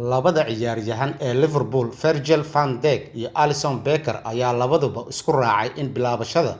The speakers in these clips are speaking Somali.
Labada ciyaaryahan ee Liverpool, Virgil van Dijk iyo Alisson Becker ayaa labaduba isku raacay in bilaabashada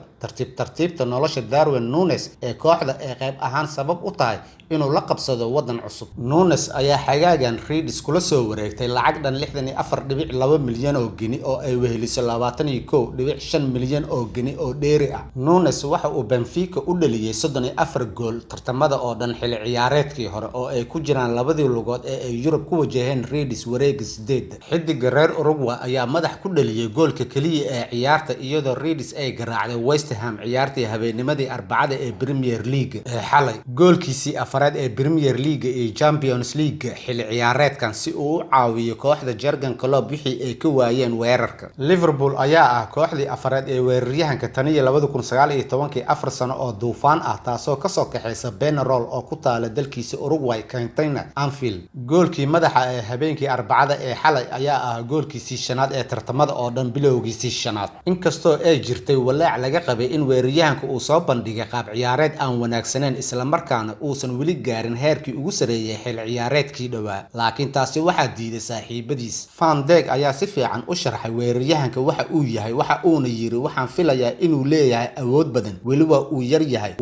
tartiibta nolosha Darwin Núñez ee kooxda ay qayb ahaan sabab u tahay inuu la qabsado wadan cusub. Núñez ayaa xagaagan Reds kula soo wareegtay lacag dhan 64.2 milyan oo gini oo ay weheliso 21.5 milyan oo gini oo dheeri ah. Núñez waxa uu Benfica u dhaliyay 34 gool tartamada oo dhan xilli ciyaareedkii hore oo ay ku jiraan labadii lugood ee ay Yurub ku wajaheen Reds wareegga 8. Xiddiga reer Uruguay ayaa madax ku dhaliyay goolka kaliya ee ciyaarta iyadoo Reds ay garaacday West Ham ciyaartii habeennimadii Arbacada ee Premier League ee xalay. Goolkiisii afraad ee Premier League iyo Champions League xilli ciyaareedkan si uu u caawiyo kooxda Jurgen Klopp wixii ay ka waayeen weerarka. Liverpool ayaa ah kooxdii afraad ee weeraryahanka tan iyo 2019 afar sano oo duufaan ah taasoo ka soo kaxaysa Peñarol oo ku taala dalkiisa Uruguay keentayna Anfield. Goolkii madaxa ee habeenkii Arbacada ee xalay ayaa ah goolkiisii shanaad ee tartamada oo dhan bilowgiisii shanaad. Inkastoo ay jirtay walaac laga qabay in weeraryahanka uu soo bandhigay qaab ciyaareed aan wanaagsaneyn isla markaana uusan weli gaarin heerkii ugu sareeyay xilli ciyaareedkii dhawaa, laakiin taasi waxaa diiday saaxiibadiis. Van Dijk ayaa si fiican u sharxay weeraryahanka waxa uu yahay, waxa uuna yiri waxaan filayaa inuu leeyahay awood badan, weliba uu yar yahay,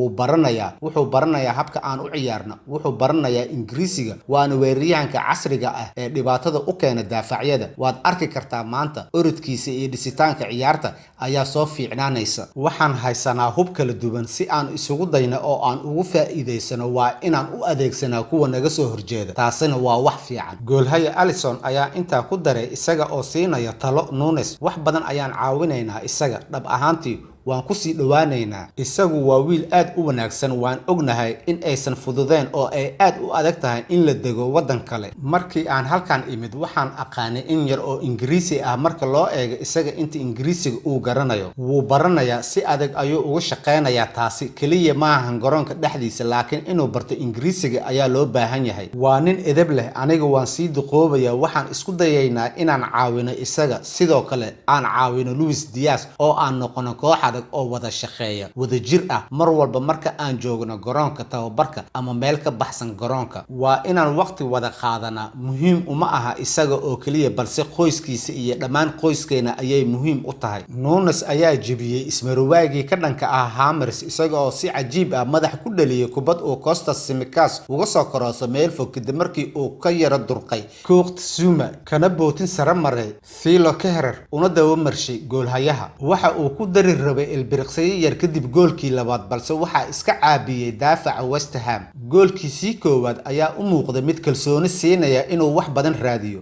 wuxuu baranayaa habka aan u ciyaarno, wuxuu baranayaa Ingiriisiga, waana weeraryahanka casriga ah ee dhibaatada u keena daafacyada. Waad arki kartaa maanta orodkiisa iyo dhisitaanka ciyaarta ayaa soo fiicnaanaysa. Waxaan haysanaa hub kala duwan si aan isugu dayno oo aan ugu faa'iideysano waa inaan u adeegsanaa kuwa naga soo horjeeda, taasina waa wax fiican. Goolhaya Alisson ayaa intaa ku daray isaga oo siinaya talo Núñez, wax badan ayaan caawinaynaa isaga, dhab ahaantii waan ku sii dhawaanaynaa. Isagu waa wiil aad u wanaagsan, waan ognahay in aysan fududeen oo ay aad u adag tahay in la dego wadan kale. Markii aan halkan imid waxaan aqaanay in yar oo Ingiriisi ah marka loo eego isaga inta Ingiriisiga uu garanayo. Wuu baranayaa si adag ayuu uga shaqeynayaa, taasi kaliya maahan garoonka dhexdiisa laakiin inuu barto Ingiriisiga ayaa loo baahan yahay. Waa nin edeb leh, aniga waan sii duqoobayaa, waxaan isku dayaynaa inaan caawino isaga, sidoo kale aan caawino Luis Diaz oo aan noqono koox oo wada shaqeeya wada jir ah mar walba marka aan joogno garoonka tababarka ama meel ka baxsan garoonka. Waa inaan waqti wada qaadanaa, muhiim uma aha isaga oo kaliya balse qoyskiisa iyo dhammaan qoyskeena ayay muhiim u tahay. Núñez ayaa jebiyay ismarwaagii ka dhanka ah Hammers isaga oo si cajiib ah madax ku dhaliyay kubad uu Kostas Tsimikas uga soo korooso meel fog kadib markii uu ka yara durqay Kurt Zouma kana bootin sare maray Thilo Kehrer una dawo marshay goolhayaha. Waxa uu ku dari rabay ilbiriqsiyo yar kadib goolkii labaad balse waxaa iska caabiyay daafaca West Ham. Goolkiisii koowaad ayaa u muuqday mid kalsooni siinaya inuu wax badan raadiyo.